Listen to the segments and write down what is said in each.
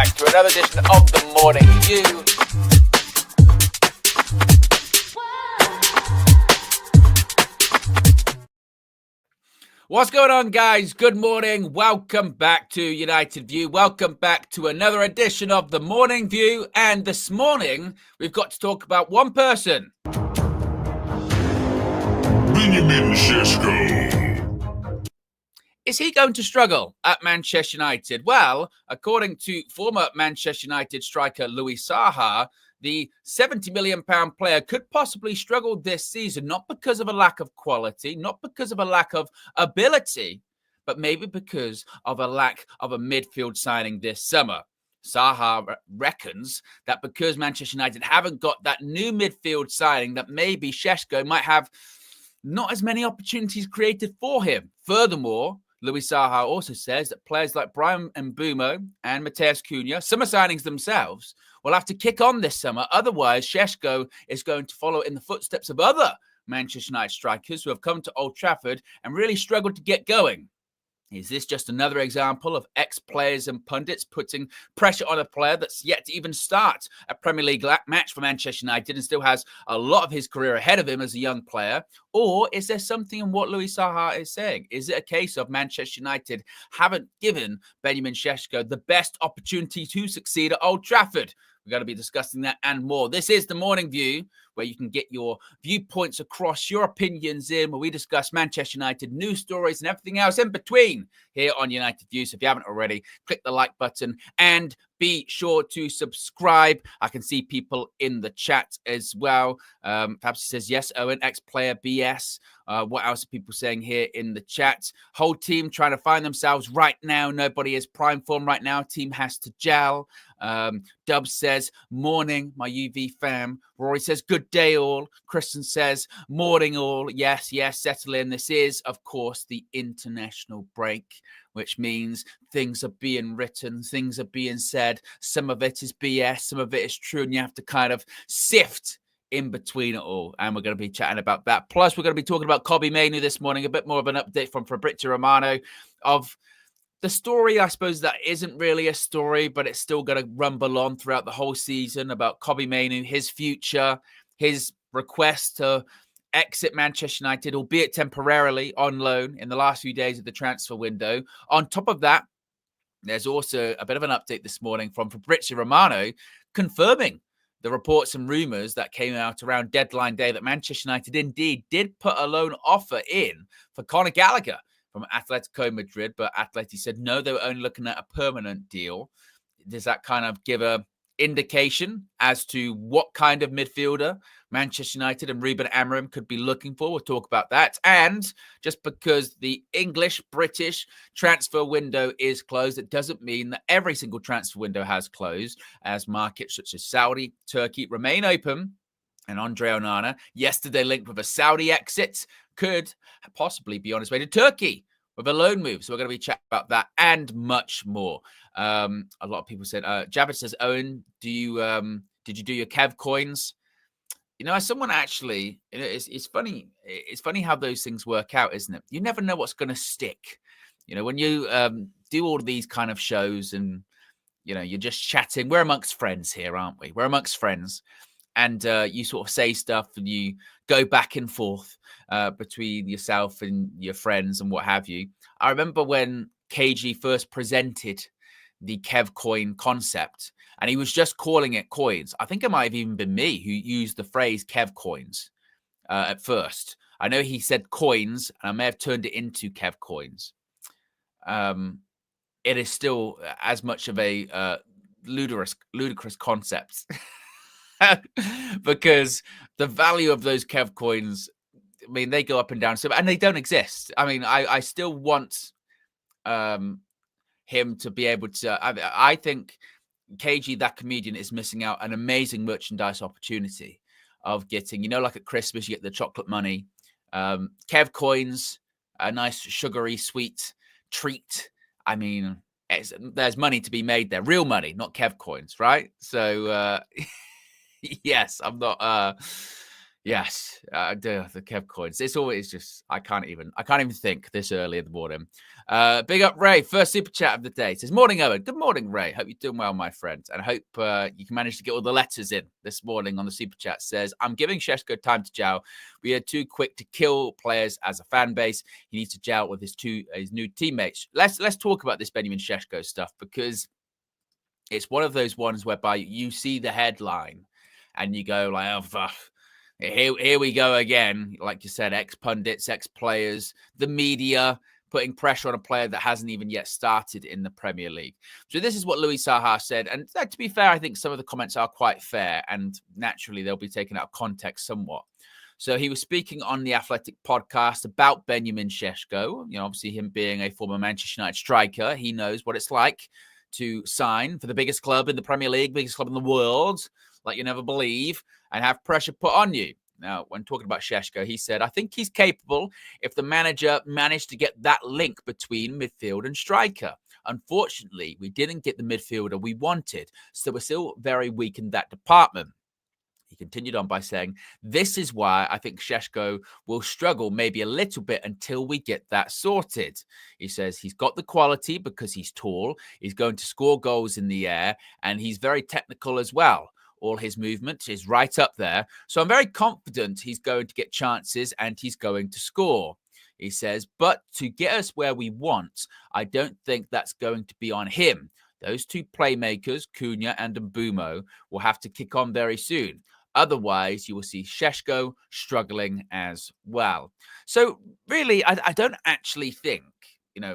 back to another edition of the Morning View. What's going on, guys? Good morning. Welcome back to United View. Welcome back to another edition of the Morning View. And this morning, we've got to talk about one person. Sesko. Is he going to struggle at Manchester United? Well, according to former Manchester United striker Louis Saha, the £70 million player could possibly struggle this season, not because of a lack of quality, not because of a lack of ability, but maybe because of a lack of a midfield signing this summer. Saha reckons that because Manchester United haven't got that new midfield signing, that maybe Sesko might have not as many opportunities created for him. Furthermore, Louis Saha also says that players like Brian Mbeumo and Matheus Cunha, summer signings themselves, will have to kick on this summer. Otherwise, Sesko is going to follow in the footsteps of other Manchester United strikers who have come to Old Trafford and really struggled to get going. Is this just another example of ex-players and pundits putting pressure on a player that's yet to even start a Premier League match for Manchester United and still has a lot of his career ahead of him as a young player? Or is there something in what Louis Saha is saying? Is it a case of Manchester United haven't given Benjamin Sesko the best opportunity to succeed at Old Trafford? We're going to be discussing that and more. This is the Morning View, where you can get your viewpoints across, your opinions in, where we discuss Manchester United news stories and everything else in between here on United View. So if you haven't already, click the like button and be sure to subscribe. I can see people in the chat as well. Perhaps he says, yes, Owen, ex-player BS. What else are people saying here in the chat? Whole team trying to find themselves right now. Nobody is prime form right now. Team has to gel. Dub says, morning, my UV fam. Rory says, good day all. Kristen says, morning all. Yes, settle in. This is, of course, the international break, which means things are being written, things are being said. Some of it is BS, some of it is true, and you have to kind of sift in between it all. And we're going to be chatting about that. Plus, we're going to be talking about Kobbie Mainoo this morning, a bit more of an update from Fabrizio Romano of the story, I suppose, that isn't really a story, but it's still going to rumble on throughout the whole season about Kobbie Mainoo, his future, his request to exit Manchester United, albeit temporarily on loan in the last few days of the transfer window. On top of that, there's also a bit of an update this morning from Fabrizio Romano confirming the reports and rumours that came out around deadline day that Manchester United indeed did put a loan offer in for Conor Gallagher from Atletico Madrid, but Atleti said no, they were only looking at a permanent deal. Does that kind of give a indication as to what kind of midfielder Manchester United and Ruben Amorim could be looking for? We'll talk about that. And just because the English-British transfer window is closed, it doesn't mean that every single transfer window has closed, as markets such as Saudi, Turkey remain open. And Andre Onana, yesterday linked with a Saudi exit, could possibly be on his way to Turkey with a loan move. So we're going to be chatting about that and much more. A lot of people said, Javed says, Owen, did you do your Kev coins? You know, as someone actually, it's funny. It's funny how those things work out, isn't it? You never know what's going to stick. You know, when you do all of these kind of shows and, you know, you're just chatting. We're amongst friends here, aren't we? We're amongst friends. And you sort of say stuff and you go back and forth between yourself and your friends and what have you. I remember when KG first presented the Kev coin concept, and he was just calling it coins. I think it might have even been me who used the phrase Kev coins at first. I know he said coins, and I may have turned it into Kev coins. It is still as much of a ludicrous concept because the value of those Kev coins, I mean, they go up and down, and they don't exist. I mean, I still want him to be able to. I think KG, that comedian, is missing out an amazing merchandise opportunity of getting, you know, like at Christmas, you get the chocolate money, Kev coins, a nice sugary sweet treat. I mean, there's money to be made there, real money, not Kev coins, right? So yes, I'm not. Yes, the Kev coins. It's always just I can't even think this early in the morning. Big up Ray, first super chat of the day. Says, morning, Owen. Good morning, Ray. Hope you're doing well, my friend. And I hope you can manage to get all the letters in this morning on the super chat. Says, I'm giving Sesko time to gel. We are too quick to kill players as a fan base. He needs to gel with his new teammates. Let's talk about this Benjamin Sesko stuff, because it's one of those ones whereby you see the headline and you go like, oh, fuck. Here we go again. Like you said, ex-pundits, ex-players, the media putting pressure on a player that hasn't even yet started in the Premier League. So this is what Louis Saha said. And to be fair, I think some of the comments are quite fair, and naturally they'll be taken out of context somewhat. So he was speaking on the Athletic podcast about Benjamin Sesko. You know, obviously him being a former Manchester United striker, he knows what it's like to sign for the biggest club in the Premier League, biggest club in the world, like you never believe, and have pressure put on you. Now, when talking about Sesko, he said, I think he's capable if the manager managed to get that link between midfield and striker. Unfortunately, we didn't get the midfielder we wanted, so we're still very weak in that department. He continued on by saying, this is why I think Sesko will struggle maybe a little bit until we get that sorted. He says he's got the quality because he's tall, he's going to score goals in the air, and he's very technical as well. All his movement is right up there. So I'm very confident he's going to get chances and he's going to score. He says, but to get us where we want, I don't think that's going to be on him. Those two playmakers, Cunha and Mbeumo, will have to kick on very soon. Otherwise, you will see Sesko struggling as well. So really, I don't actually think,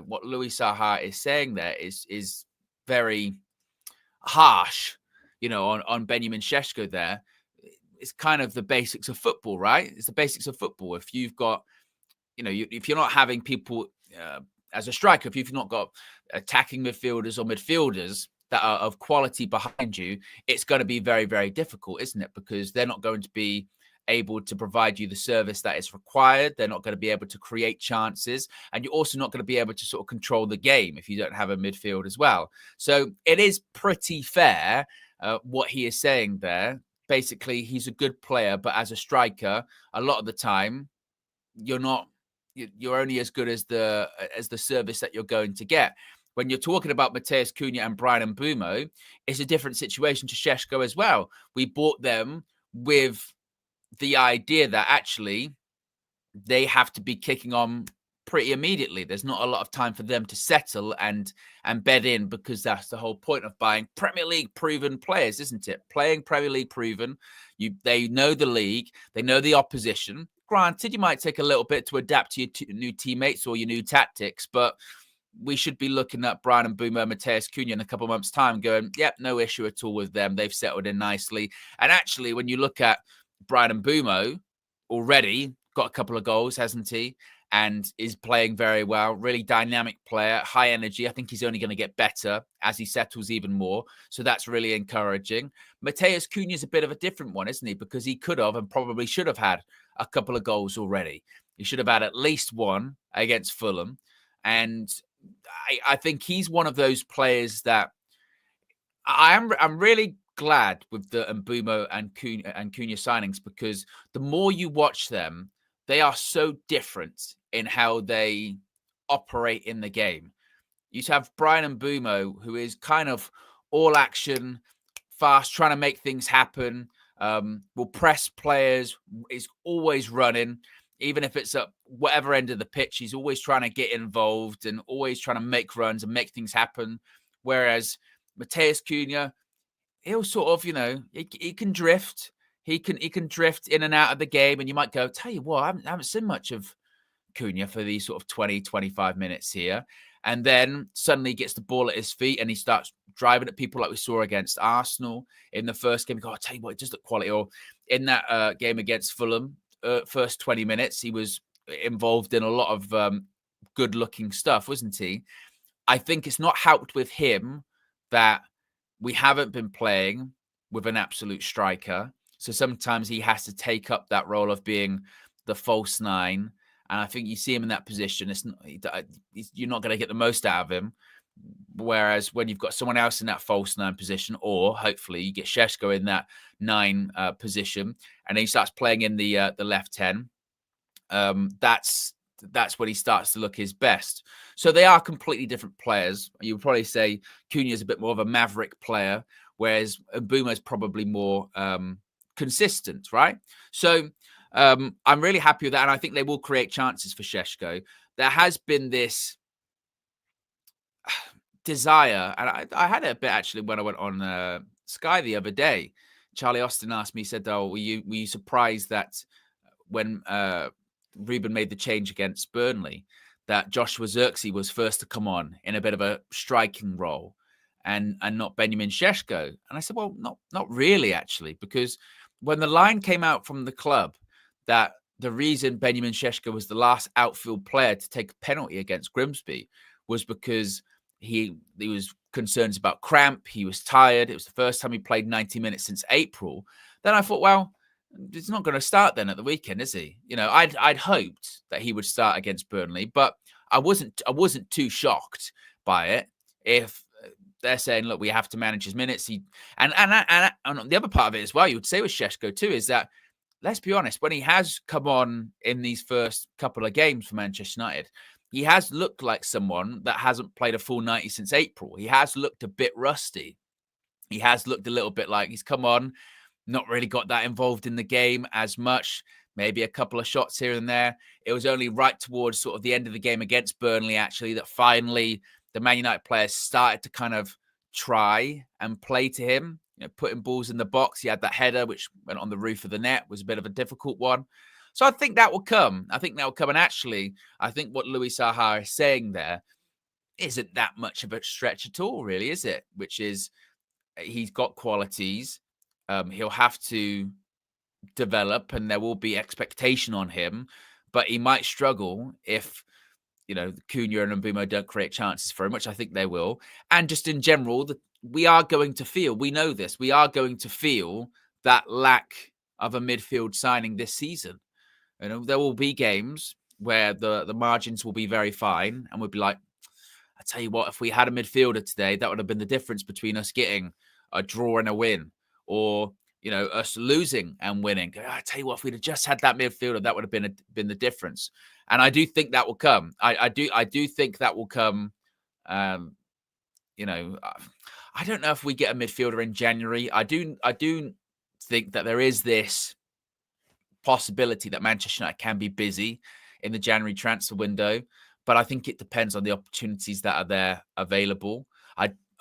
what Louis Saha is saying there is very harsh, on Benjamin Sesko there. It's kind of the basics of football, right? It's the basics of football. If you've got, if you're not having people as a striker, if you've not got attacking midfielders or midfielders that are of quality behind you, it's going to be very, very difficult, isn't it? Because they're not going to be able to provide you the service that is required. They're not going to be able to create chances. And you're also not going to be able to sort of control the game if you don't have a midfield as well. So it is pretty fair what he is saying there. Basically, he's a good player, but as a striker, a lot of the time, you're only as good as the service that you're going to get. When you're talking about Matheus Cunha and Bryan Mbeumo, it's a different situation to Sesko as well. We bought them with the idea that actually they have to be kicking on pretty immediately. There's not a lot of time for them to settle and bed in, because that's the whole point of buying Premier League proven players, isn't it? Playing Premier League proven. They know the league. They know the opposition. Granted, you might take a little bit to adapt to your new teammates or your new tactics, but we should be looking at Bryan Mbeumo and Matheus Cunha in a couple of months' time going, yep, no issue at all with them. They've settled in nicely. And actually, when you look at Bryan Mbeumo, already got a couple of goals, hasn't he? And is playing very well. Really dynamic player, high energy. I think he's only going to get better as he settles even more. So that's really encouraging. Matheus Cunha is a bit of a different one, isn't he? Because he could have and probably should have had a couple of goals already. He should have had at least one against Fulham. And I think he's one of those players that I'm really glad with the Mbeumo and Cunha signings, because the more you watch them, they are so different in how they operate in the game. You have Bryan Mbeumo, who is kind of all action, fast, trying to make things happen, will press players, is always running. Even if it's at whatever end of the pitch, he's always trying to get involved and always trying to make runs and make things happen. Whereas Matheus Cunha, he'll sort of, he can drift. He can drift in and out of the game. And you might go, tell you what, I haven't seen much of Cunha for these sort of 20, 25 minutes here. And then suddenly gets the ball at his feet and he starts driving at people like we saw against Arsenal in the first game. You go, I'll tell you what, it just looked quality. Or in that game against Fulham, first 20 minutes, he was involved in a lot of good-looking stuff, wasn't he? I think it's not helped with him that we haven't been playing with an absolute striker. So sometimes he has to take up that role of being the false nine. And I think you see him in that position. You're not going to get the most out of him. Whereas when you've got someone else in that false nine position, or hopefully you get Sesko in that 9 position, and then he starts playing in the left 10, that's that's when he starts to look his best. So they are completely different players. You would probably say Cunha is a bit more of a maverick player, whereas Mbeumo is probably more consistent, right? So I'm really happy with that, and I think they will create chances for Sesko. There has been this desire, and I had it a bit actually when I went on Sky the other day. Charlie Austin asked me, he said, "Oh, were you surprised that when Ruben made the change against Burnley, that Joshua Zirkzee was first to come on in a bit of a striking role and not Benjamin Sesko?" And I said, well, not really, actually, because when the line came out from the club that the reason Benjamin Sesko was the last outfield player to take a penalty against Grimsby was because he was concerns about cramp, he was tired, it was the first time he played 90 minutes since April, then I thought, well, he's not going to start then at the weekend, is he? You know, I'd hoped that he would start against Burnley, but I wasn't too shocked by it. If they're saying, look, we have to manage his minutes, and the other part of it as well, you would say with Sesko too, is that, let's be honest, when he has come on in these first couple of games for Manchester United, he has looked like someone that hasn't played a full 90 since April. He has looked a bit rusty. He has looked a little bit like he's come on, not really got that involved in the game as much, maybe a couple of shots here and there. It was only right towards sort of the end of the game against Burnley, actually, that finally the Man United players started to kind of try and play to him, you know, putting balls in the box. He had that header, which went on the roof of the net, was a bit of a difficult one. So I think that will come. And actually, I think what Louis Saha is saying there isn't that much of a stretch at all, really, is it? Which is, he's got qualities. He'll have to develop, and there will be expectation on him, but he might struggle if, you know, Cunha and Mbeumo don't create chances for him, which I think they will. And just in general, we are going to feel, we know this, we are going to feel that lack of a midfield signing this season. You know, there will be games where the margins will be very fine, and we'll be like, I tell you what, if we had a midfielder today, that would have been the difference between us getting a draw and a win, or, you know, us losing and winning. I tell you what, if we'd have just had that midfielder, that would have been the difference. And I do think that will come. I do think that will come. You know, I don't know if we get a midfielder in January. I do think that there is this possibility that Manchester United can be busy in the January transfer window, but I think it depends on the opportunities that are there available.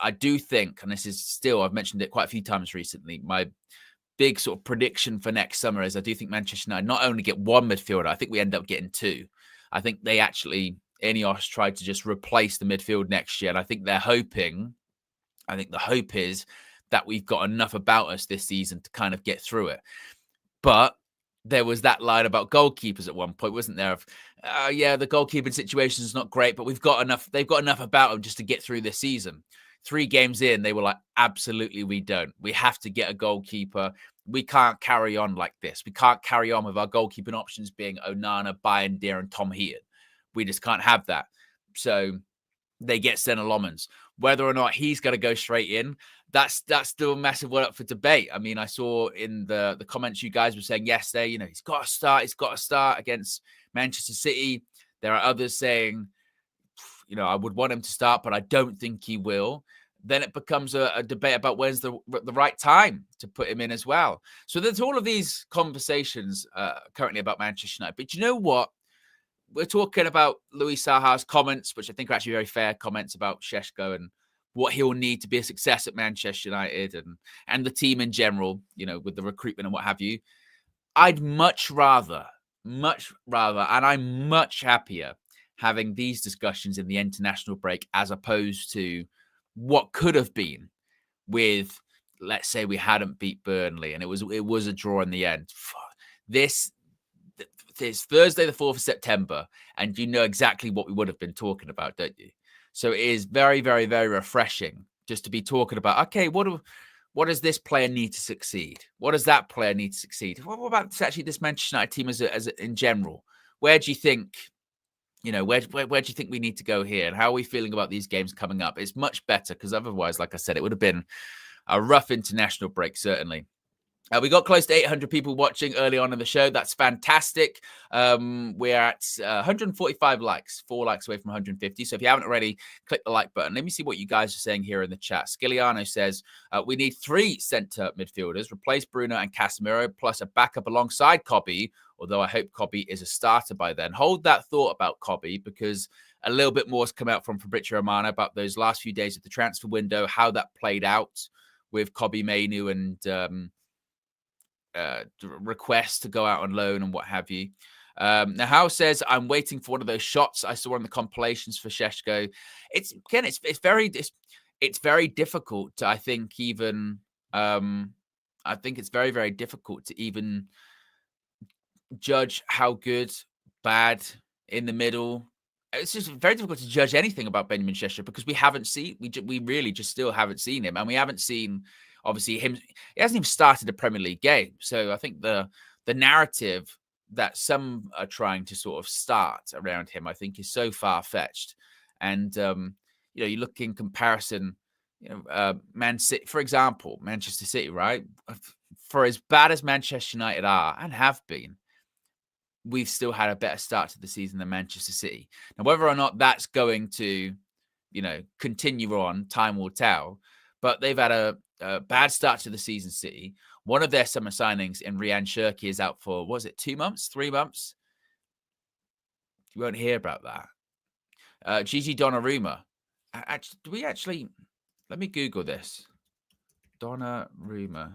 I do think, and this is still, I've mentioned it quite a few times recently, my big sort of prediction for next summer is I do think Manchester United not only get one midfielder, I think we end up getting two. I think they actually, Ineos tried to just replace the midfield next year, and I think they're hoping, I think the hope is that we've got enough about us this season to kind of get through it. But there was that line about goalkeepers at one point, wasn't there? Of, yeah, the goalkeeping situation is not great, but we've got enough. They've got enough about them just to get through this season. 3 games in, they were like, absolutely, we don't. We have to get a goalkeeper. We can't carry on like this. We can't carry on with our goalkeeping options being Onana, Bayindir, and Tom Heaton. We just can't have that. So they get Senna Lomans. Whether or not he's going to go straight in, that's still a massive one up for debate. I mean, I saw in the comments you guys were saying yesterday, you know, he's got to start against Manchester City. There are others saying, you know, I would want him to start, but I don't think he will. Then it becomes a debate about when's the right time to put him in as well. So there's all of these conversations currently about Manchester United. But you know what? We're talking about Louis Saha's comments, which I think are actually very fair comments about Sesko and what he'll need to be a success at Manchester United and the team in general, you know, with the recruitment and what have you. I'd much rather, and I'm much happier having these discussions in the international break as opposed to what could have been with, let's say we hadn't beat Burnley and it was a draw in the end. This Thursday, the 4th of September, and you know exactly what we would have been talking about, don't you? So it is very, very, very refreshing just to be talking about, okay, what does this player need to succeed? What does that player need to succeed? What about actually this Manchester United team as in general? Where do you think, you know, where do you think we need to go here? And how are we feeling about these games coming up? It's much better because otherwise, like I said, it would have been a rough international break, certainly. We got close to 800 people watching early on in the show. That's fantastic. We're at 145 likes, 4 likes away from 150. So if you haven't already, click the like button. Let me see what you guys are saying here in the chat. Skiliano says, we need 3 centre midfielders, replace Bruno and Casemiro, plus a backup alongside Cobby, although I hope Cobby is a starter by then. Hold that thought about Cobby, because a little bit more has come out from Fabrizio Romano about those last few days of the transfer window, how that played out with Cobby Mainoo and requests to go out on loan and what have you. Nahal says, I'm waiting for one of those shots I saw on the compilations for Sesko. It's very difficult to, I think it's very, very difficult to even judge how good, bad, in the middle. It's just very difficult to judge anything about Benjamin Sesko because we really just still haven't seen him, and we haven't seen obviously him. He hasn't even started a Premier League game, so I think the narrative that some are trying to sort of start around him, I think, is so far fetched. And you look in comparison, Man City, for example, Manchester City, right? For as bad as Manchester United are and have been, we've still had a better start to the season than Manchester City. Now, whether or not that's going to, continue on, time will tell. But they've had a bad start to the season, City. One of their summer signings in Ryan Cherki is out for, was it 2 months, 3 months? You won't hear about that. Gigi Donnarumma. Let me Google this. Donnarumma.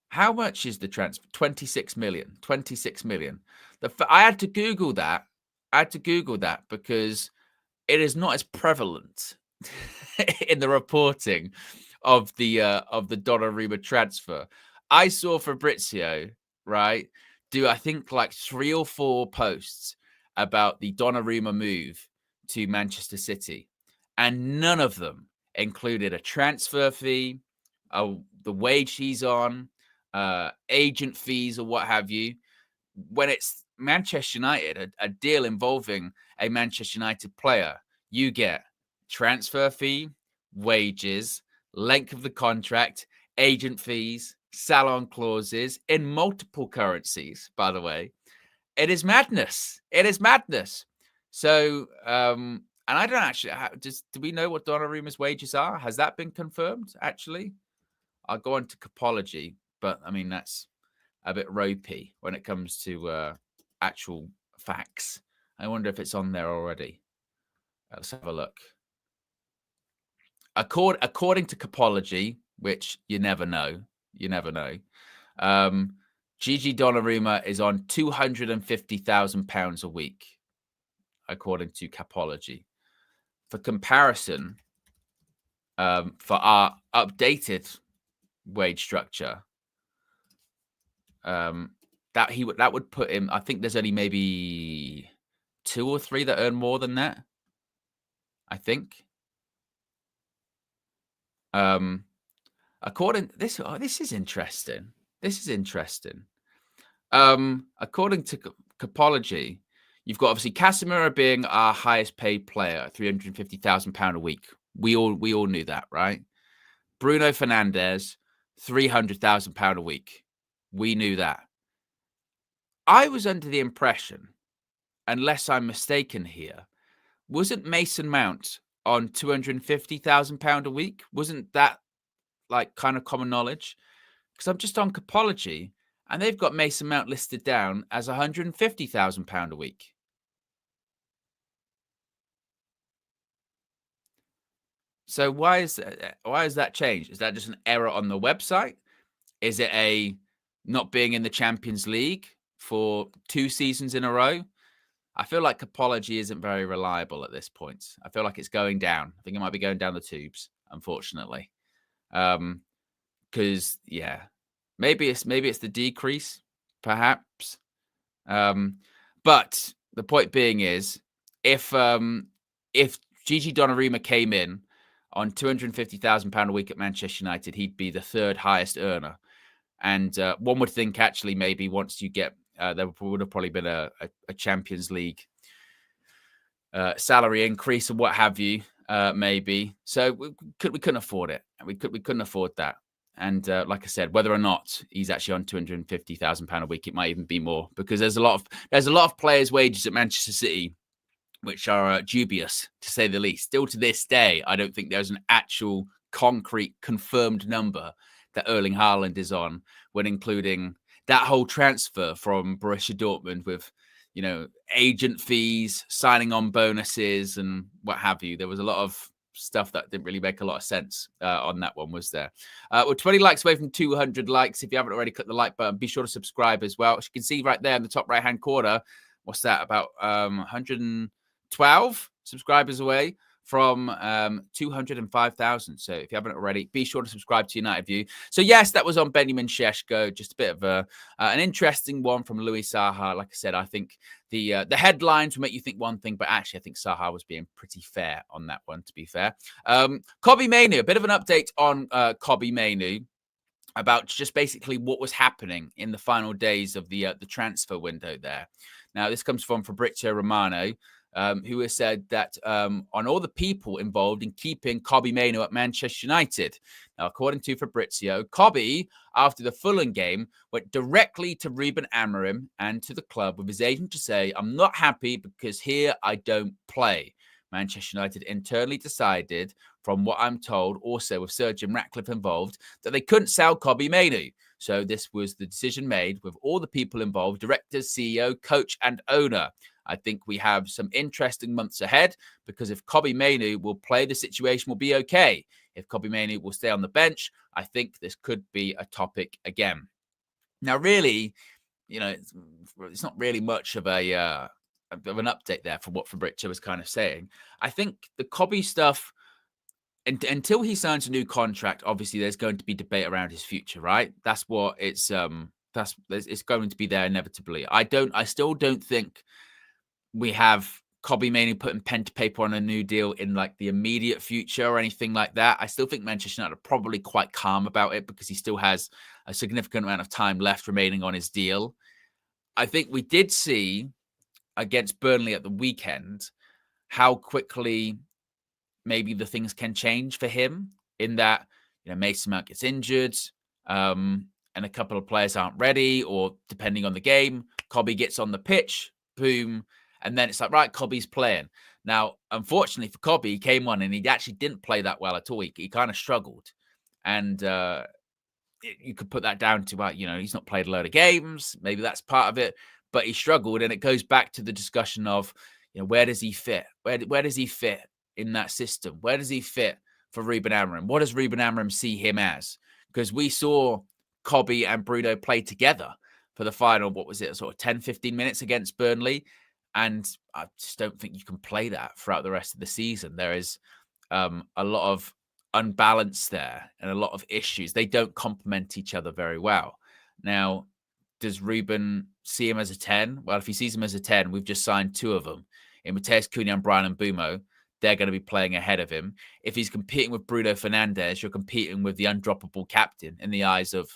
How much is the transfer? 26 million. 26 million. I had to Google that. Because it is not as prevalent in the reporting of the Donnarumma transfer. I saw Fabrizio, right, do I think like 3 or 4 posts about the Donnarumma move to Manchester City, and none of them included a transfer fee, the wage he's on, agent fees or what have you. When it's Manchester United, a deal involving a Manchester United player, you get transfer fee, wages, length of the contract, agent fees, salon clauses in multiple currencies, by the way. It is madness. So, and I don't actually, do we know what Donnarumma's wages are? Has that been confirmed, actually? I'll go on to Capology, but I mean, that's a bit ropey when it comes to actual facts. I wonder if it's on there already. Let's have a look. According to Capology, which you never know, Gigi Donnarumma is on £250,000 a week, according to Capology. For comparison, for our updated wage structure, that would put him, I think there's only maybe 2 or 3 that earn more than that, I think. According this is interesting. According to Capology, you've got obviously Casemiro being our highest paid player, £350,000 a week. We all knew that, right? Bruno Fernandes, £300,000 a week. We knew that. I was under the impression, unless I'm mistaken here, wasn't Mason Mount on £250,000 a week? Wasn't that like kind of common knowledge? Because I'm just on Capology and they've got Mason Mount listed down as £150,000 a week. So why is that changed? Is that just an error on the website? Is it a not being in the Champions League for 2 seasons in a row? I feel like Capology isn't very reliable at this point. I feel like it's going down. I think it might be going down the tubes, unfortunately. Because maybe it's the decrease, perhaps. But the point being is, if Gigi Donnarumma came in on £250,000 a week at Manchester United, he'd be the 3rd highest earner. And one would think, actually, maybe once you get, there would have probably been a Champions League salary increase or what have you, maybe. So we couldn't afford it. We couldn't afford that. And like I said, whether or not he's actually on £250,000 a week, it might even be more, because there's a lot of players' wages at Manchester City which are dubious, to say the least. Still to this day, I don't think there's an actual concrete confirmed number that Erling Haaland is on, when including that whole transfer from Borussia Dortmund with, agent fees, signing on bonuses, and what have you. There was a lot of stuff that didn't really make a lot of sense on that one, was there? We're 20 likes away from 200 likes. If you haven't already, click the like button. Be sure to subscribe as well. As you can see right there in the top right-hand corner, what's that? About 112 subscribers away from 205,000. So if you haven't already, be sure to subscribe to United View. So yes, that was on Benjamin Sesko. Just a bit of an interesting one from Louis Saha. Like I said, I think the headlines will make you think one thing, but actually I think Saha was being pretty fair on that one, to be fair. Kobbie Mainoo, a bit of an update on Kobbie Mainoo, about just basically what was happening in the final days of the transfer window there. Now, this comes from Fabrizio Romano, who has said that on all the people involved in keeping Kobbie Mainoo at Manchester United. Now, according to Fabrizio, Kobbie, after the Fulham game, went directly to Ruben Amorim and to the club with his agent to say, "I'm not happy because here I don't play." Manchester United internally decided, from what I'm told, also with Sir Jim Ratcliffe involved, that they couldn't sell Kobbie Mainoo. So this was the decision made with all the people involved: directors, CEO, coach, and owner. I think we have some interesting months ahead, because if Kobbie Mainoo will play, the situation will be okay. If Kobbie Mainoo will stay on the bench, I think this could be a topic again. Now, really, it's not really much of an update there from what Fabrizio was kind of saying. I think the Kobbie stuff, until he signs a new contract, obviously there's going to be debate around his future, right? That's what it's going to be there inevitably. I still don't think we have Kobbie Mainoo putting pen to paper on a new deal in like the immediate future or anything like that. I still think Manchester United are probably quite calm about it, because he still has a significant amount of time left remaining on his deal. I think we did see against Burnley at the weekend how quickly maybe the things can change for him, in that, Mason Mount gets injured, and a couple of players aren't ready, or depending on the game, Kobbie gets on the pitch, boom, and then it's like, right, Kobbie's playing. Now, unfortunately for Kobbie, he came on and he actually didn't play that well at all. He kind of struggled, and you could put that down to, he's not played a load of games. Maybe that's part of it, but he struggled, and it goes back to the discussion of, where does he fit? Where does he fit in that system? Where does he fit for Ruben Amorim? What does Ruben Amorim see him as? Because we saw Kobbie and Bruno play together for the final, what was it, sort of 10, 15 minutes against Burnley. And I just don't think you can play that throughout the rest of the season. There is a lot of unbalance there and a lot of issues. They don't complement each other very well. Now, does Ruben see him as a 10? Well, if he sees him as a 10, we've just signed two of them, in Mateus Cunha and Brian Mbeumo. They're going to be playing ahead of him. If he's competing with Bruno Fernandes, you're competing with the undroppable captain in the eyes of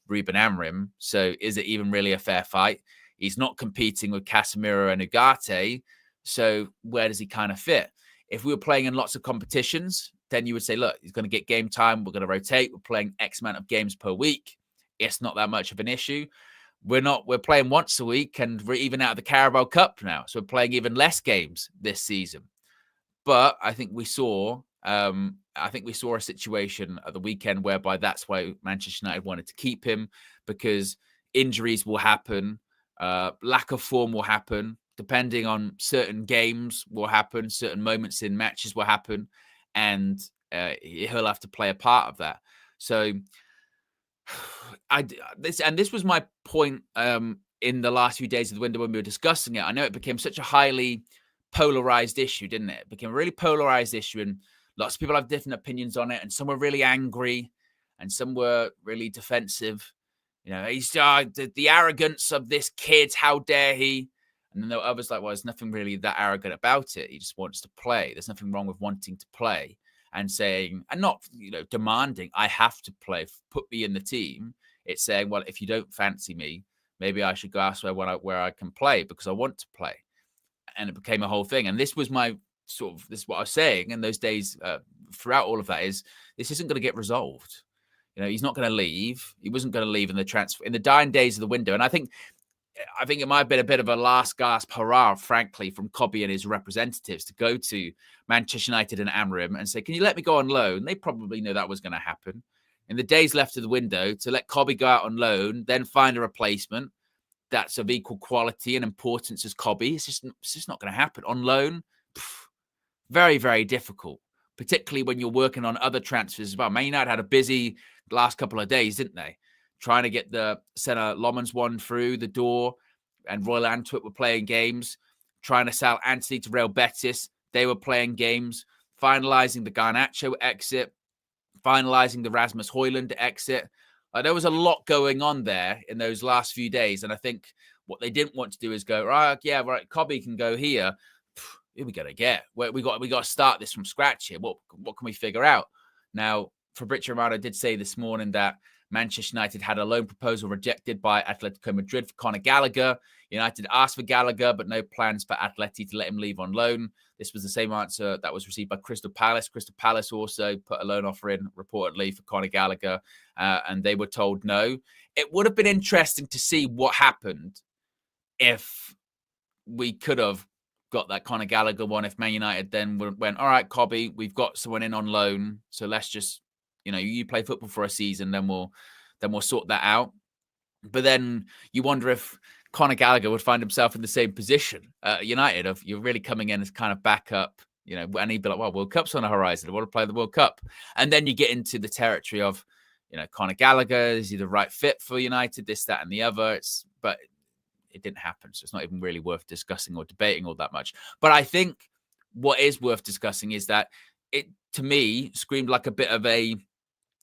Ruben Amorim. So is it even really a fair fight? He's not competing with Casemiro and Ugarte. So where does he kind of fit? If we were playing in lots of competitions, then you would say, look, he's going to get game time. We're going to rotate. We're playing X amount of games per week. It's not that much of an issue. We're playing once a week, and we're even out of the Carabao Cup now. So we're playing even less games this season. But I think we saw a situation at the weekend whereby that's why Manchester United wanted to keep him, because injuries will happen, lack of form will happen, depending on certain games will happen, certain moments in matches will happen, and he'll have to play a part of that. So this was my point in the last few days of the window when we were discussing it. I know it became such a highly polarized issue, didn't it? It became a really polarized issue, and lots of people have different opinions on it, and some were really angry and some were really defensive. He's the arrogance of this kid, how dare he? And then there were others like, well, there's nothing really that arrogant about it. He just wants to play. There's nothing wrong with wanting to play and saying, and not, demanding, I have to play, put me in the team. It's saying, well, if you don't fancy me, maybe I should go elsewhere where I can play because I want to play. And it became a whole thing. And this was this is what I was saying in those days throughout all of that, is this isn't going to get resolved. He's not going to leave. He wasn't going to leave in the dying days of the window. And I think it might have been a bit of a last gasp hurrah, frankly, from Cobby and his representatives to go to Manchester United and Amrim and say, can you let me go on loan? They probably knew that was going to happen. In the days left of the window, to let Cobby go out on loan, then find a replacement that's of equal quality and importance as Cobby, it's just not going to happen. On loan, very, very difficult, particularly when you're working on other transfers as well. Man United had a busy last couple of days, didn't they? Trying to get the Senna Lomans one through the door, and Royal Antwerp were playing games. Trying to sell Anthony to Real Betis, they were playing games. Finalising the Garnacho exit, finalising the Rasmus Højlund exit. There was a lot going on there in those last few days, and I think what they didn't want to do is go, right, Cobby can go here. Who are we going to get? We got to start this from scratch here. What can we figure out? Now, Fabrizio Romano did say this morning that Manchester United had a loan proposal rejected by Atletico Madrid for Conor Gallagher. United asked for Gallagher, but no plans for Atleti to let him leave on loan. This was the same answer that was received by Crystal Palace. Crystal Palace also put a loan offer in, reportedly, for Conor Gallagher, and they were told no. It would have been interesting to see what happened if we could have got that Conor Gallagher one, if Man United then went, all right, Cobby, we've got someone in on loan, so let's just, you play football for a season, then we'll sort that out. But then you wonder if Conor Gallagher would find himself in the same position at United, of you're really coming in as kind of backup, and he'd be like, well, World Cup's on the horizon. I want to play the World Cup. And then you get into the territory of, Conor Gallagher, is he the right fit for United, this, that, and the other. But it didn't happen. So it's not even really worth discussing or debating all that much. But I think what is worth discussing is that it, to me, screamed like a bit of a,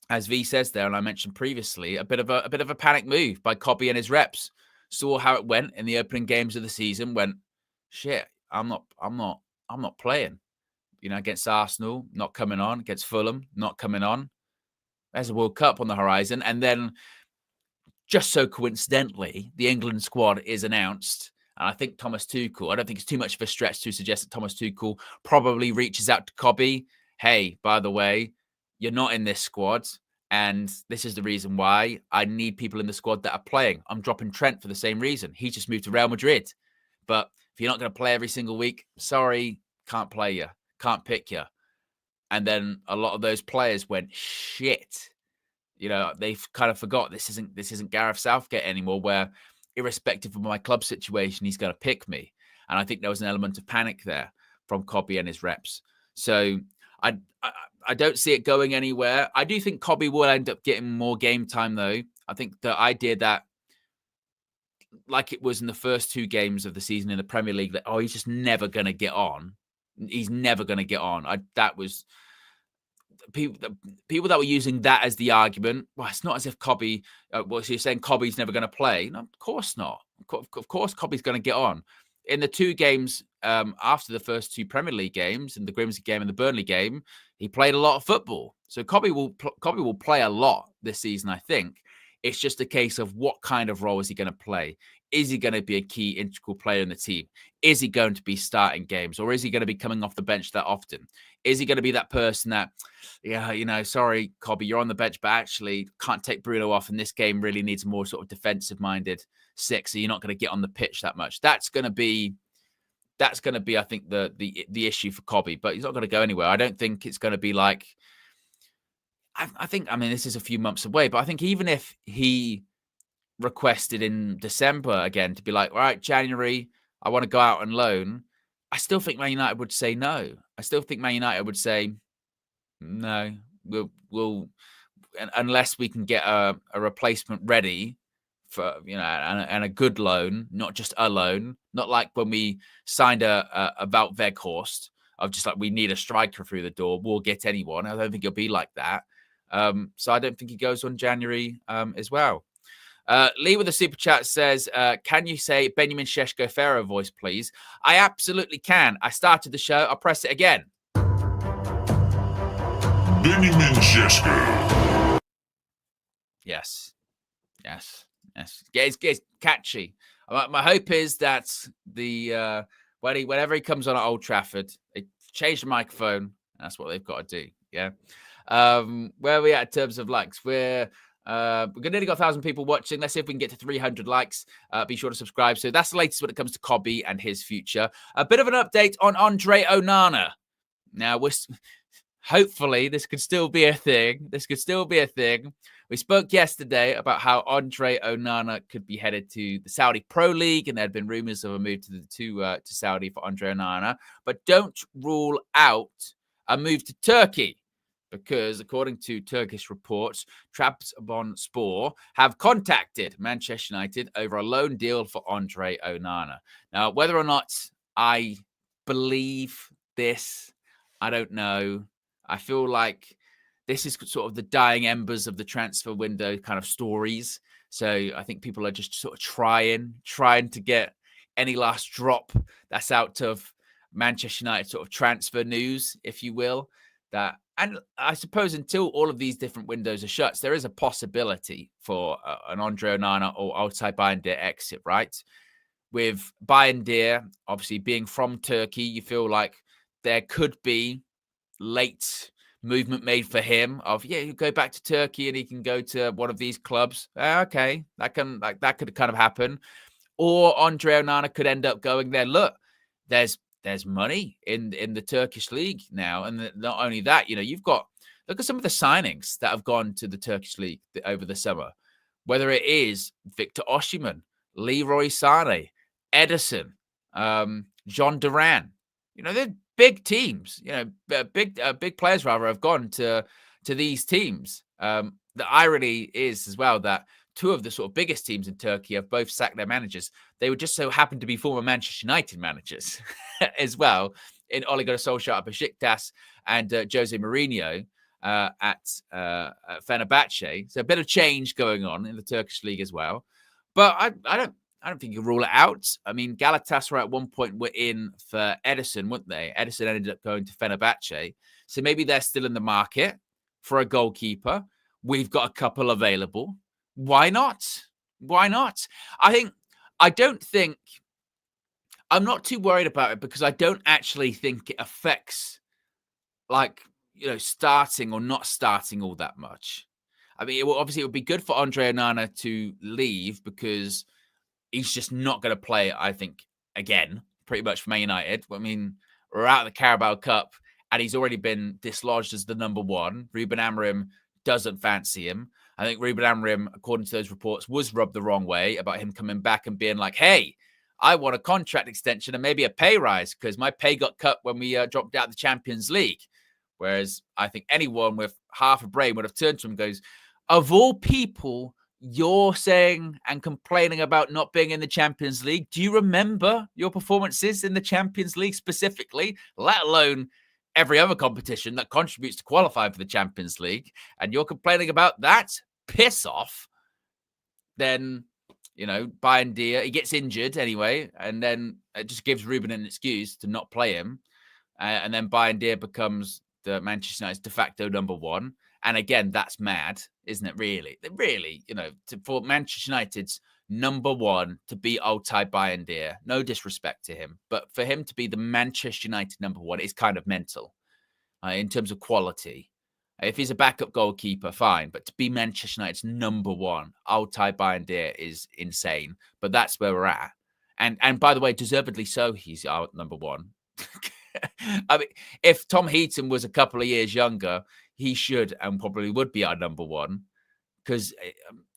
as V says there, and I mentioned previously, a bit of a panic move by Cobby and his reps. Saw how it went in the opening games of the season. Went, shit, I'm not playing. Against Arsenal, not coming on. Against Fulham, not coming on. There's a World Cup on the horizon, and then just so coincidentally, the England squad is announced. And I think Thomas Tuchel, I don't think it's too much of a stretch to suggest that Thomas Tuchel probably reaches out to Cobby. Hey, by the way, you're not in this squad, and this is the reason why. I need people in the squad that are playing. I'm dropping Trent for the same reason. He just moved to Real Madrid. But if you're not going to play every single week, sorry, can't play you, can't pick you. And then a lot of those players went, shit. They've kind of forgot this isn't Gareth Southgate anymore, where irrespective of my club situation, he's going to pick me. And I think there was an element of panic there from Cobby and his reps. So I don't see it going anywhere. I do think Cobby will end up getting more game time, though. I think the idea that, like it was in the first two games of the season in the Premier League, that, he's just never going to get on. He's never going to get on. That was people that were using that as the argument. Well, it's not as if Cobby, so you're saying Cobby's never going to play? No, of course not. Of course Cobby's going to get on. In the two games after the first two Premier League games, in the Grimsby game and the Burnley game, he played a lot of football. So Cobby will play a lot this season, I think. It's just a case of what kind of role is he going to play? Is he going to be a key integral player in the team? Is he going to be starting games, or is he going to be coming off the bench that often? Is he going to be that person that, sorry, Cobby, you're on the bench, but actually can't take Bruno off, and this game really needs a more sort of defensive-minded six, so you're not going to get on the pitch that much. That's going to be, I think, the issue for Cobby, but he's not going to go anywhere. I don't think it's going to be like, I mean, this is a few months away, but I think even if he requested in December again to be like, all right, January, I want to go out on loan, I still think Man United would say no. I still think Man United would say, no, we'll unless we can get a replacement ready for, and a good loan, not just a loan, not like when we signed a Wout Weghorst of just like, we need a striker through the door, we'll get anyone. I don't think it'll be like that. So I don't think he goes on January as well. Lee with the super chat says, can you say Benjamin Sesko Ferro voice, please? I absolutely can. I started the show. I'll press it again. Benjamin Sesko. Yes. It's catchy. My hope is that whenever he comes on at Old Trafford, they change the microphone That's what they've got to do. Yeah. Where are we at in terms of likes? We've nearly got 1,000 people watching. Let's see if we can get to 300 likes. Be sure to subscribe. So that's the latest when it comes to Kobe and his future. A bit of an update on Andre Onana. Now, hopefully this could still be a thing. We spoke yesterday about how Andre Onana could be headed to the Saudi Pro League, and there had been rumors of a move to Saudi for Andre Onana. But don't rule out a move to Turkey, because according to Turkish reports, Trabzonspor have contacted Manchester United over a loan deal for Andre Onana. Now, whether or not I believe this, I don't know. I feel like this is sort of the dying embers of the transfer window kind of stories. So I think people are just sort of trying to get any last drop that's out of Manchester United sort of transfer news, if you will. And I suppose until all of these different windows are shut, there is a possibility for an Andre Onana or Altay Bayındır exit, right? With Bayındır obviously being from Turkey, you feel like there could be late movement made for him of, you go back to Turkey and he can go to one of these clubs. Okay, that could kind of happen. Or Andre Onana could end up going there. Look, there's money in the Turkish league now. And not only that, look at some of the signings that have gone to the Turkish league over the summer, whether it is Victor Osimhen, Leroy Sané, Ederson, John Duran. They're big teams, big players rather have gone to these teams. The irony is as well that two of the sort of biggest teams in Turkey have both sacked their managers. They would just so happen to be former Manchester United managers as well, in Ole Gunnar Solskjaer at Besiktas and Jose Mourinho at Fenerbahce. So a bit of change going on in the Turkish league as well. But I don't think you can rule it out. I mean, Galatasaray at one point were in for Ederson, weren't they? Ederson ended up going to Fenerbahce. So maybe they're still in the market for a goalkeeper. We've got a couple available. Why not? I'm not too worried about it, because I don't actually think it affects, starting or not starting all that much. I mean, it would be good for Andre Onana to leave, because he's just not going to play, I think, again, pretty much for Man United. I mean, we're out of the Carabao Cup, and he's already been dislodged as the number one. Ruben Amorim doesn't fancy him. I think Ruben Amorim, according to those reports, was rubbed the wrong way about him coming back and being like, hey, I want a contract extension and maybe a pay rise, because my pay got cut when we dropped out of the Champions League. Whereas I think anyone with half a brain would have turned to him and goes, of all people, you're saying and complaining about not being in the Champions League. Do you remember your performances in the Champions League specifically, let alone every other competition that contributes to qualify for the Champions League? And you're complaining about that? Piss off. Then, Bayındır, he gets injured anyway, and then it just gives Ruben an excuse to not play him. And then Bayındır becomes the Manchester United's de facto number one. And again, that's mad, isn't it, really? Really, for Manchester United's number one to be Altay Bayındır, no disrespect to him, but for him to be the Manchester United number one is kind of mental in terms of quality. If he's a backup goalkeeper, fine, but to be Manchester United's number one, Altay Bayındır is insane. But that's where we're at. And by the way, deservedly so, he's our number one. I mean, if Tom Heaton was a couple of years younger, he should and probably would be our number one, because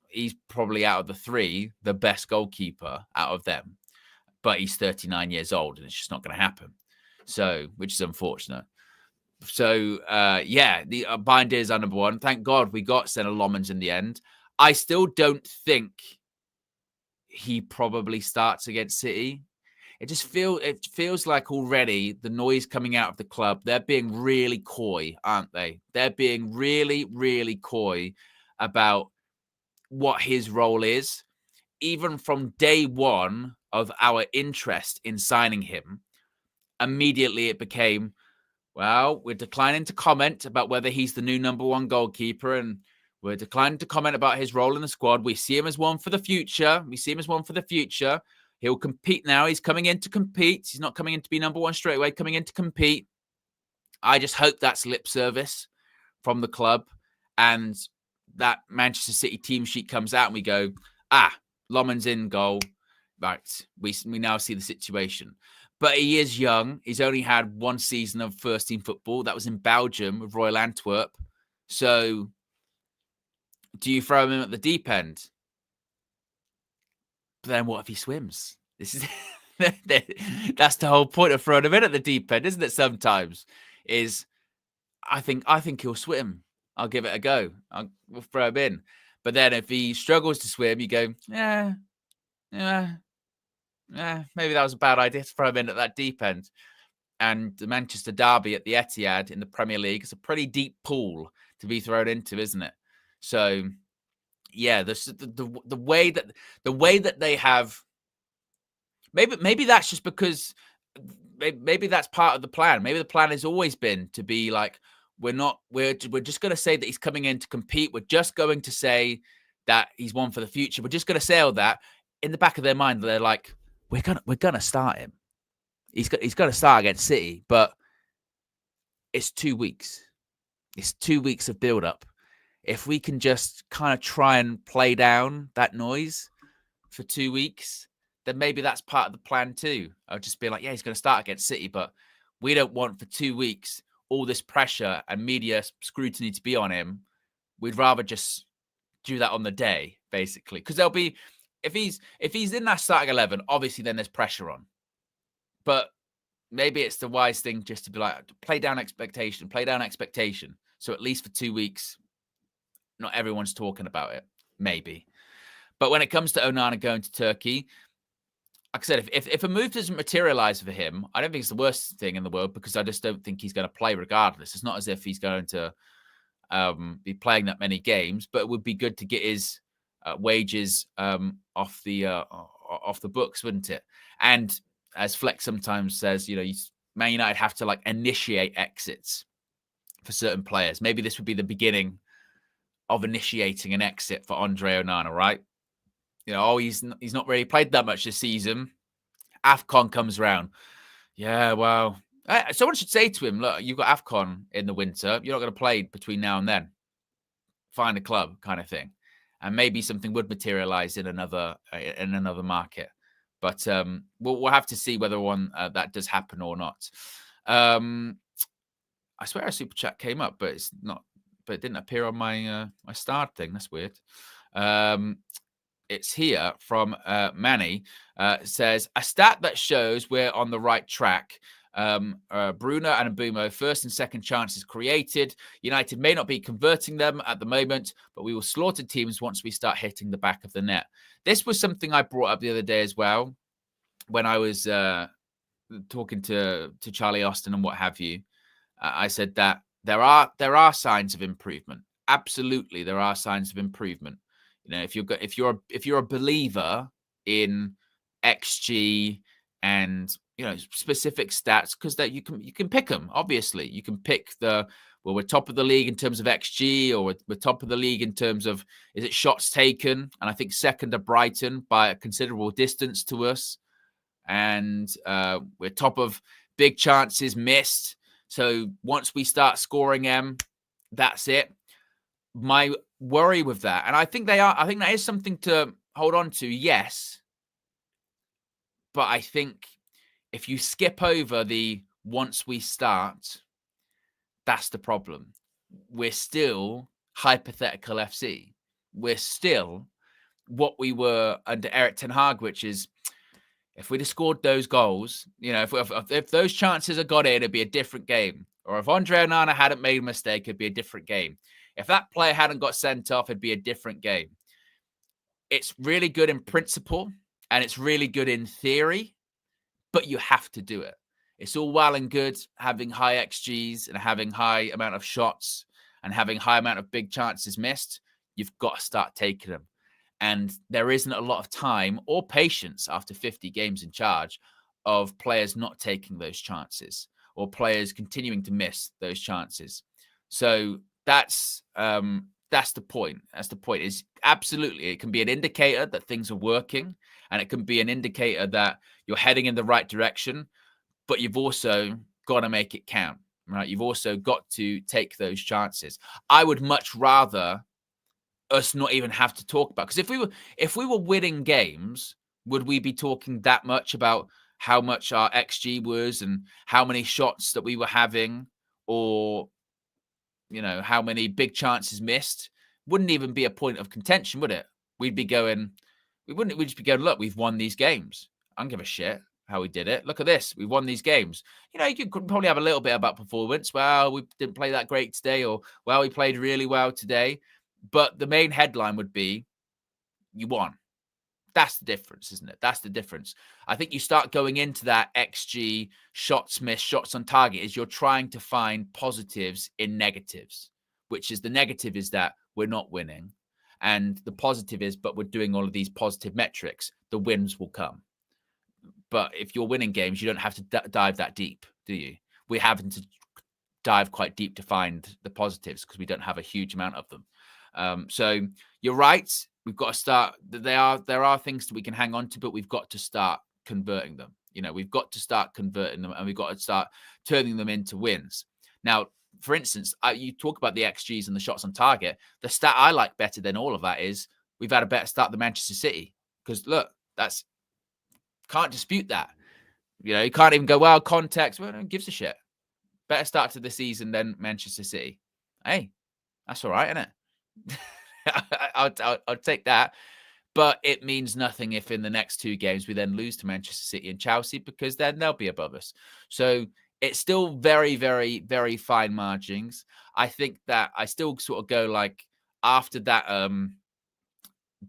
he's probably out of the three, the best goalkeeper out of them. But he's 39 years old and it's just not going to happen. So, which is unfortunate. So, the Bayındır is our number one. Thank God we got Senna Lomans in the end. I still don't think he probably starts against City. It feels like already the noise coming out of the club, they're being really coy, aren't they? They're being really, really coy about what his role is. Even from day one of our interest in signing him, immediately it became, well, we're declining to comment about whether he's the new number one goalkeeper, and we're declining to comment about his role in the squad. We see him as one for the future. He'll compete now. He's coming in to compete. He's not coming in to be number one straight away, coming in to compete. I just hope that's lip service from the club, and that Manchester City team sheet comes out and we go, Loman's in goal. Right, we now see the situation. But he is young. He's only had one season of first-team football. That was in Belgium with Royal Antwerp. So do you throw him in at the deep end? But then what if he swims? This is that's the whole point of throwing him in at the deep end, isn't it? Sometimes is I think he'll swim. I'll give it a go. We'll throw him in. But then if he struggles to swim, you go, maybe that was a bad idea to throw him in at that deep end. And the Manchester derby at the Etihad in the Premier League is a pretty deep pool to be thrown into, isn't it? So, yeah, the way that they have, maybe that's just because maybe that's part of the plan. Maybe the plan has always been to be like, we're just going to say that he's coming in to compete. We're just going to say that he's one for the future. We're just going to say all that. In the back of their mind, they're like, we're gonna start him. He's going to start against City, but it's 2 weeks. It's 2 weeks of build-up. If we can just kind of try and play down that noise for 2 weeks, then maybe that's part of the plan too. I'll just be like, yeah, he's going to start against City, but we don't want for 2 weeks all this pressure and media scrutiny to be on him. We'd rather just do that on the day, basically, because there'll be if he's in that starting 11, obviously then there's pressure on. But maybe it's the wise thing just to be like, play down expectation. So at least for 2 weeks, not everyone's talking about it, maybe. But when it comes to Onana going to Turkey, like I said, if a move doesn't materialize for him, I don't think it's the worst thing in the world, because I just don't think he's going to play regardless. It's not as if he's going to be playing that many games, but it would be good to get his wages off the books, wouldn't it? And as Flex sometimes says, Man United have to initiate exits for certain players. Maybe this would be the beginning of initiating an exit for Andre Onana, right? He's not really played that much this season. AFCON comes around. Yeah, well, someone should say to him, look, you've got AFCON in the winter. You're not going to play between now and then. Find a club kind of thing. And maybe something would materialize in another market. But we'll have to see whether that does happen or not. I swear a super chat came up, but it's not. But it didn't appear on my my starred thing. That's weird. It's here from Manny. Says a stat that shows we're on the right track. Bruno and Mbumo, first and second chances created. United may not be converting them at the moment, but we will slaughter teams once we start hitting the back of the net. This was something I brought up the other day as well, when I was talking to Charlie Austin and what have you. I said that there are signs of improvement. Absolutely, there are signs of improvement. If you're a believer in XG and specific stats, because that you can pick them. Obviously, you can pick we're top of the league in terms of XG, or we're top of the league in terms of is it shots taken, and I think second are Brighton by a considerable distance to us, and we're top of big chances missed. So once we start scoring them, that's it. My worry with that, and I think that is something to hold on to. Yes, but I think if you skip over the once we start, that's the problem. We're still hypothetical FC. We're still what we were under Eric Ten Hag, which is if we'd have scored those goals, if those chances had got in, it'd be a different game. Or if Andre Onana hadn't made a mistake, it'd be a different game. If that player hadn't got sent off, it'd be a different game. It's really good in principle and it's really good in theory, but you have to do it. It's all well and good having high XGs and having high amount of shots and having high amount of big chances missed. You've got to start taking them. And there isn't a lot of time or patience after 50 games in charge of players not taking those chances or players continuing to miss those chances. So that's the point. That's the point. Is absolutely, it can be an indicator that things are working, and it can be an indicator that you're heading in the right direction, but you've also got to make it count. right? You've also got to take those chances. I would much rather us not even have to talk about, because if we were winning games, would we be talking that much about how much our XG was and how many shots that we were having, or how many big chances missed? Wouldn't even be a point of contention, would it? We'd just be going, look, we've won these games. I don't give a shit how we did it. Look at this. We've won these games. You could probably have a little bit about performance. Well, we didn't play that great today, or, well, we played really well today. But the main headline would be, you won. That's the difference, isn't it? That's the difference. I think you start going into that XG, shots missed, shots on target, is you're trying to find positives in negatives, which is, the negative is that we're not winning. And the positive is, but we're doing all of these positive metrics. The wins will come. But if you're winning games, you don't have to dive that deep, do you? We're having to dive quite deep to find the positives because we don't have a huge amount of them. So you're right. We've got to start. There are things that we can hang on to, but we've got to start converting them. We've got to start converting them, and we've got to start turning them into wins. Now, for instance, you talk about the XGs and the shots on target. The stat I like better than all of that is we've had a better start than Manchester City. Because look, can't dispute that. You can't even go, well, context. Well, no one gives a shit. Better start to the season than Manchester City. Hey, that's all right, isn't it? I'll take that. But it means nothing if in the next two games we then lose to Manchester City and Chelsea, because then they'll be above us. So it's still very, very, very fine margins. I think that I still sort of go like, after that,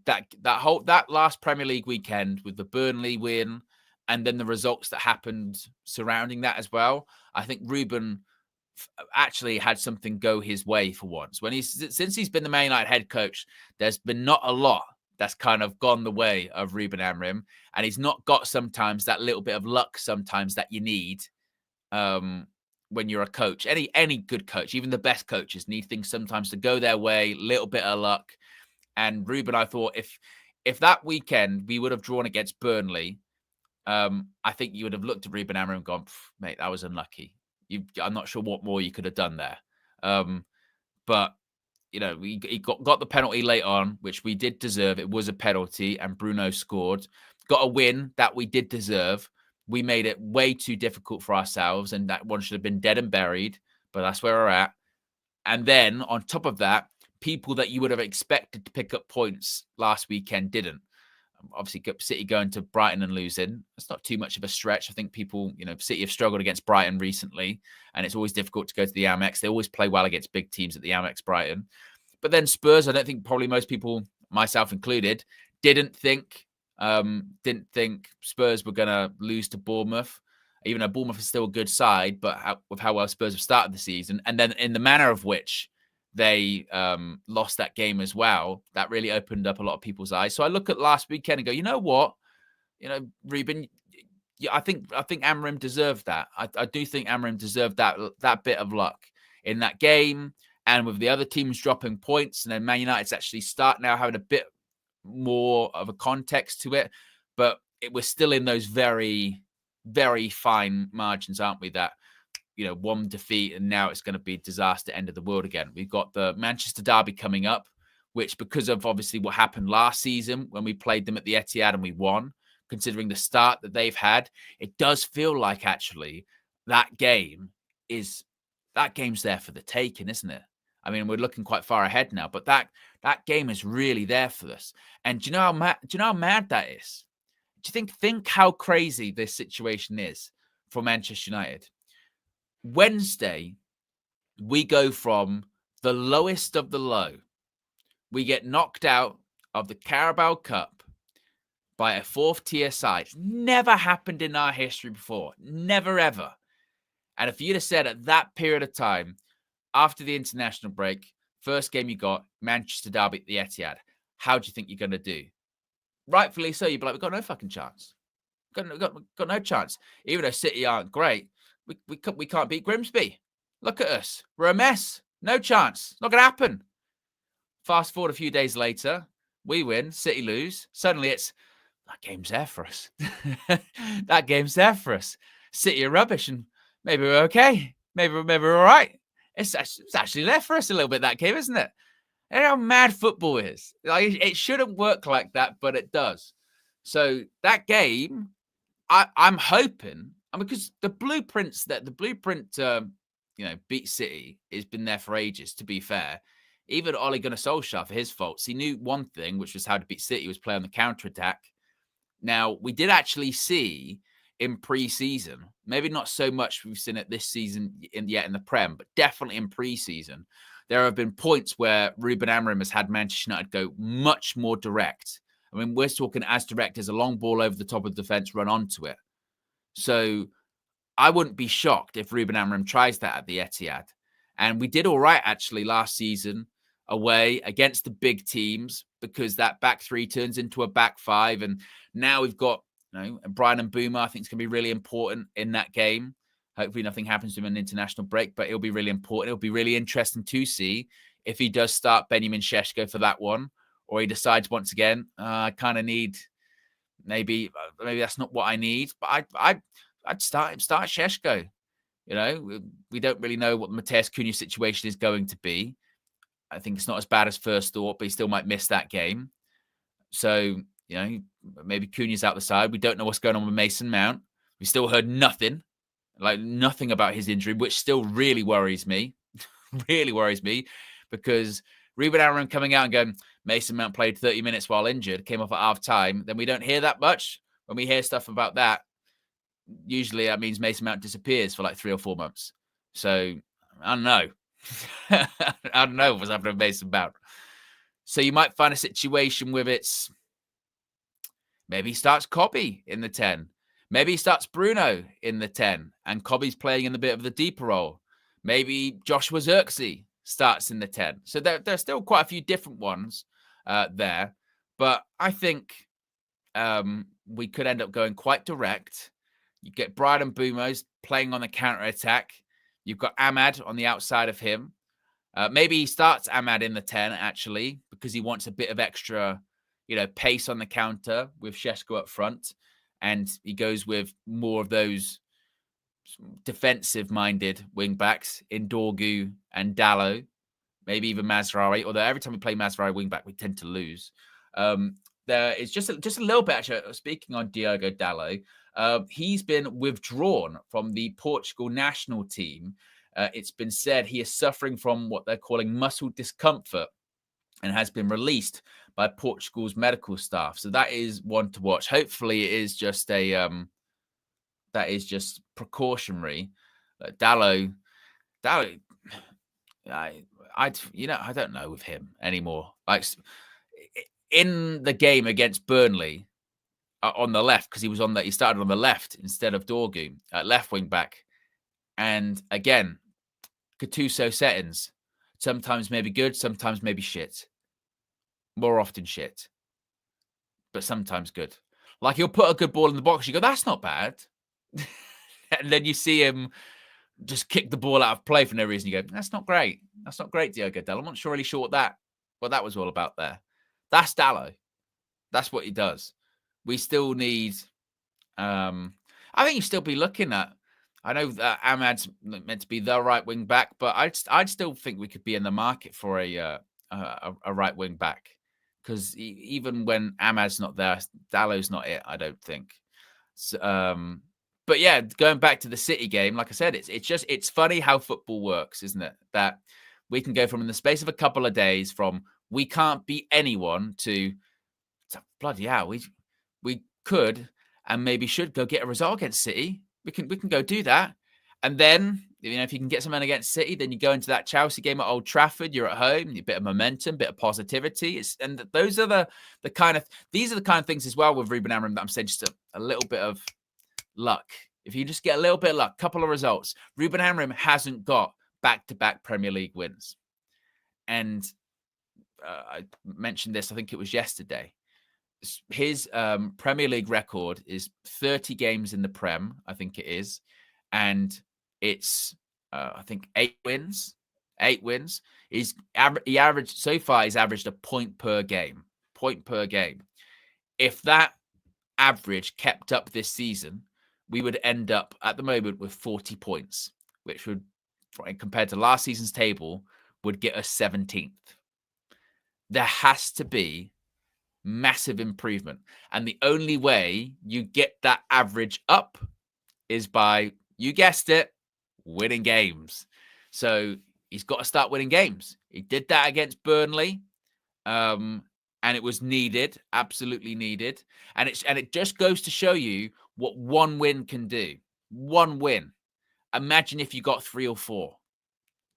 that last Premier League weekend with the Burnley win, and then the results that happened surrounding that as well, I think Ruben actually had something go his way for once. Since he's been the Man United head coach, there's been not a lot that's kind of gone the way of Ruben Amorim, and he's not got sometimes that little bit of luck sometimes that you need when you're a coach. Any good coach, even the best coaches, need things sometimes to go their way, little bit of luck. And Ruben, I thought if that weekend we would have drawn against Burnley, I think you would have looked at Ruben Amorim and gone, mate, that was unlucky. I'm not sure what more you could have done there. But, he got the penalty late on, which we did deserve. It was a penalty, and Bruno scored. Got a win that we did deserve. We made it way too difficult for ourselves, and that one should have been dead and buried, but that's where we're at. And then, on top of that, people that you would have expected to pick up points last weekend didn't. Obviously, City going to Brighton and losing, it's not too much of a stretch. I think people, City have struggled against Brighton recently, and it's always difficult to go to the Amex. They always play well against big teams at the Amex Brighton. But then Spurs, I don't think probably most people, myself included, didn't think Spurs were going to lose to Bournemouth, even though Bournemouth is still a good side, but with how well Spurs have started the season. And then in the manner of which they lost that game as well, that really opened up a lot of people's eyes. So I look at last weekend and go, you know what? Ruben, I think Amorim deserved that. I do think Amorim deserved that bit of luck in that game. And with the other teams dropping points, and then Man United's actually start now having a bit more of a context to it. But it was still in those very, very fine margins, aren't we? That, one defeat, and now it's going to be disaster, end of the world again. We've got the Manchester derby coming up, which, because of obviously what happened last season when we played them at the Etihad and we won, considering the start that they've had, it does feel like actually that game's there for the taking, isn't it? I mean, we're looking quite far ahead now, but that game is really there for us. And do you know how mad that is? Do you think how crazy this situation is for Manchester United? Wednesday, we go from the lowest of the low. We get knocked out of the Carabao Cup by a fourth-tier side. Never happened in our history before. Never, ever. And if you'd have said at that period of time, after the international break, first game you got, Manchester derby at the Etihad, how do you think you're going to do? Rightfully so, you'd be like, we've got no fucking chance. Got no chance. Even though City aren't great, we can't beat Grimsby. Look at us. We're a mess. No chance. Not going to happen. Fast forward a few days later, we win, City lose. Suddenly that game's there for us. That game's there for us. City are rubbish, and maybe we're okay. maybe we're all right. It's actually left for us a little bit, that game, isn't it? And how mad football is. Like, it shouldn't work like that, but it does. So that game, I'm hoping, because the blueprint, beat City has been there for ages. To be fair, even Ole Gunnar Solskjaer, for his faults, he knew one thing, which was how to beat City, was play on the counter attack. Now, we did actually see in pre-season, maybe not so much we've seen it this season yet in the Prem, but definitely in pre-season, there have been points where Ruben Amorim has had Manchester United go much more direct. I mean, we're talking as direct as a long ball over the top of the defense, run onto it. So I wouldn't be shocked if Ruben Amorim tries that at the Etihad. And we did all right, actually, last season away against the big teams, because that back three turns into a back five. And now we've got, Brian Mbeumo, I think it's going to be really important in that game. Hopefully nothing happens to him in an international break, but it'll be really important. It'll be really interesting to see if he does start Benjamin Sesko for that one, or he decides once again, I kind of need, maybe that's not what I need, but I'd start Sesko. We don't really know what the Mateus Cunha situation is going to be. I think it's not as bad as first thought, but he still might miss that game. So, maybe Cunha's out the side. We don't know what's going on with Mason Mount. We still heard nothing about his injury, which still really worries me. Really worries me, because Ruben Amorim coming out and going, Mason Mount played 30 minutes while injured, came off at half time. Then we don't hear that much. When we hear stuff about that, usually that means Mason Mount disappears for like 3 or 4 months. So I don't know. I don't know what's happening with Mason Mount. So you might find a situation with maybe he starts Cobby in the 10. Maybe he starts Bruno in the 10 and Cobby's playing in a bit of the deeper role. Maybe Joshua Zirkzee starts in the 10. So there's still quite a few different ones there. But I think we could end up going quite direct. You get Brian Mbeumo playing on the counter-attack. You've got Ahmad on the outside of him. Maybe he starts Ahmad in the 10, actually, because he wants a bit of extra, pace on the counter with Sesko up front. And he goes with more of those defensive-minded wing-backs in Dorgu and Dalot, maybe even Mazraoui, although every time we play Mazraoui wing-back, we tend to lose. There is just a little bit, actually, speaking on Diogo Dalot, he's been withdrawn from the Portugal national team. It's been said he is suffering from what they're calling muscle discomfort and has been released by Portugal's medical staff. So that is one to watch. Hopefully it is just precautionary. Dalot, I don't know with him anymore. Like in the game against Burnley on the left, because he started on the left instead of Dorgu at left wing back. And again, Gattuso settings. Sometimes maybe good, sometimes maybe shit. More often shit. But sometimes good. Like he'll put a good ball in the box. You go, that's not bad. And then you see him just kick the ball out of play for no reason. You go, that's not great. That's not great, Diogo Dalot. I'm not really sure what that was all about there. That's Dalot. That's what he does. We still need... I think you still be looking at... I know that Ahmad's meant to be the right wing back, but I'd still think we could be in the market for a right wing back, because even when Ahmad's not there, Dalot's not it. I don't think. So, but yeah, going back to the City game, like I said, it's funny how football works, isn't it? That we can go from, in the space of a couple of days, from we can't beat anyone to bloody hell, we could and maybe should go get a result against City. We can go do that. And then, if you can get something against City, then you go into that Chelsea game at Old Trafford, you're at home, a bit of momentum, bit of positivity. These are the kind of things as well with Ruben Amorim that I'm saying, just a little bit of luck. If you just get a little bit of luck, couple of results. Ruben Amorim hasn't got back-to-back Premier League wins. And I mentioned this, I think it was yesterday. His Premier League record is 30 games in the Prem, I think it is. And it's, I think, 8 wins. 8 wins. He's averaged a point per game. If that average kept up this season, we would end up at the moment with 40 points, which would compared to last season's table would get us 17th. There has to be massive improvement. And the only way you get that average up is by, you guessed it, winning games. So he's got to start winning games. He did that against Burnley. And it was needed, absolutely needed. And it just goes to show you what one win can do. One win. Imagine if you got 3 or 4.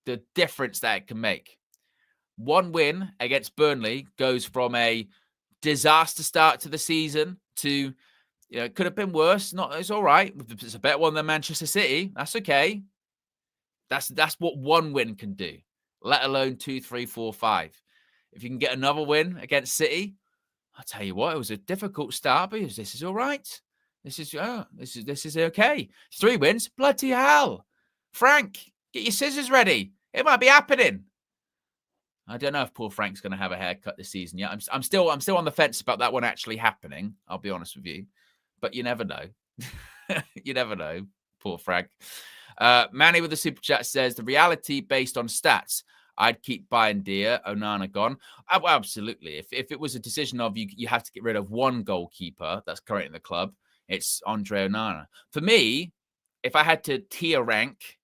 The difference that it can make. One win against Burnley goes from a disaster start to the season to, it could have been worse. It's all right. It's a better one than Manchester City. That's okay. That's what one win can do, let alone 2, 3, 4, 5. If you can get another win against City, I'll tell you what, it was a difficult start, but this is all right. This is okay. 3 wins, bloody hell. Frank, get your scissors ready. It might be happening. I don't know if poor Frank's going to have a haircut this season yet. I'm still on the fence about that one actually happening. I'll be honest with you, but you never know. You never know. Poor Frank. Manny with the super chat says the reality based on stats. I'd keep Bayindir, Onana gone. Absolutely. If it was a decision of you have to get rid of one goalkeeper that's currently in the club, it's Andre Onana. For me, if I had to tier rank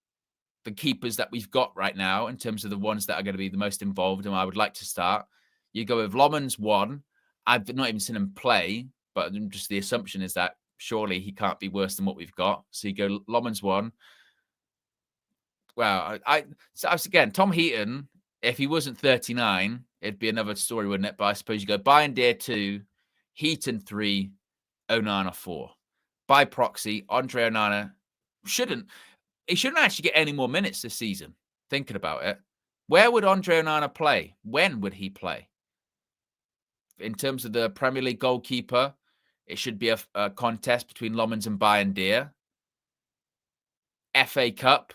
the keepers that we've got right now in terms of the ones that are going to be the most involved and I would like to start, you go with Lomans 1. I've not even seen him play, but just the assumption is that surely he can't be worse than what we've got. So you go Lomans 1. Well, again, Tom Heaton, if he wasn't 39, it'd be another story, wouldn't it? But I suppose you go Bayindir 2, Heaton 3, Onana 4. By proxy, Andre Onana shouldn't actually get any more minutes this season. Thinking about it, where would Andre Onana play? When would he play? In terms of the Premier League goalkeeper, it should be a contest between Lomans and Bayindir. FA Cup,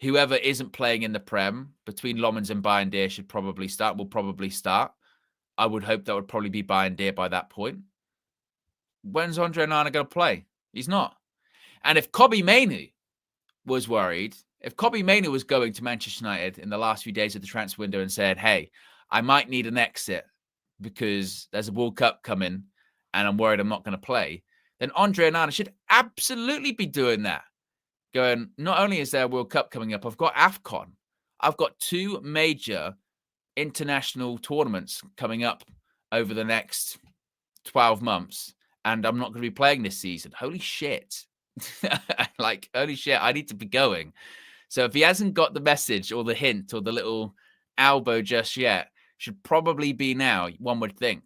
whoever isn't playing in the Prem between Lomans and Bayindir will probably start. I would hope that would probably be Bayindir by that point. When's Andre Onana going to play? He's not. And if Kobbie Mainoo was worried, if Kobbie Mainoo was going to Manchester United in the last few days of the transfer window and said, hey, I might need an exit because there's a World Cup coming and I'm worried I'm not going to play, then Andre Onana should absolutely be doing that. Going, not only is there a World Cup coming up, I've got AFCON. I've got 2 major international tournaments coming up over the next 12 months, and I'm not going to be playing this season. Holy shit. Holy shit, I need to be going. So if he hasn't got the message or the hint or the little elbow just yet, should probably be now, one would think.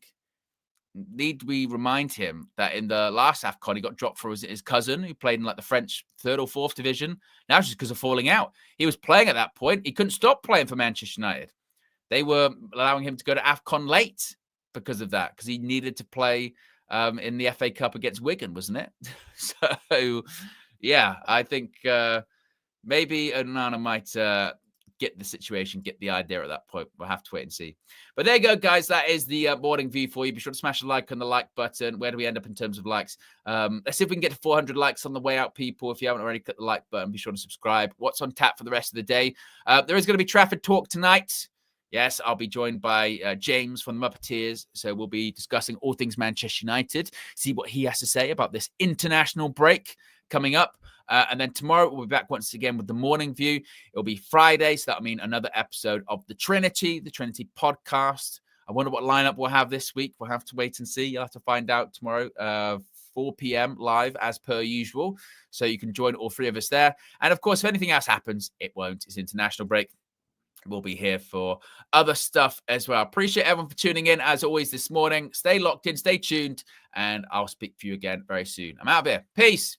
Need we remind him that in the last AFCON, he got dropped for his cousin who played in the French 3rd or 4th division. Now it's just because of falling out. He was playing at that point. He couldn't stop playing for Manchester United. They were allowing him to go to AFCON late because of that, because he needed to play in the FA Cup against Wigan, wasn't it? So, yeah, I think maybe Onana might get the situation, get the idea at that point. We'll have to wait and see. But there you go, guys. That is the morning view for you. Be sure to smash a like on the like button. Where do we end up in terms of likes? Let's see if we can get to 400 likes on the way out, people. If you haven't already clicked the like button, be sure to subscribe. What's on tap for the rest of the day? There is going to be Trafford Talk tonight. Yes, I'll be joined by James from the Muppeteers. So we'll be discussing all things Manchester United, see what he has to say about this international break coming up. And then tomorrow we'll be back once again with the morning view. It'll be Friday, so that'll mean another episode of the Trinity podcast. I wonder what lineup we'll have this week. We'll have to wait and see. You'll have to find out tomorrow, 4 p.m. live as per usual. So you can join all 3 of us there. And of course, if anything else happens, it won't. It's international break. We'll be here for other stuff as well. Appreciate everyone for tuning in as always this morning. Stay locked in, stay tuned, and I'll speak to you again very soon. I'm out of here. Peace.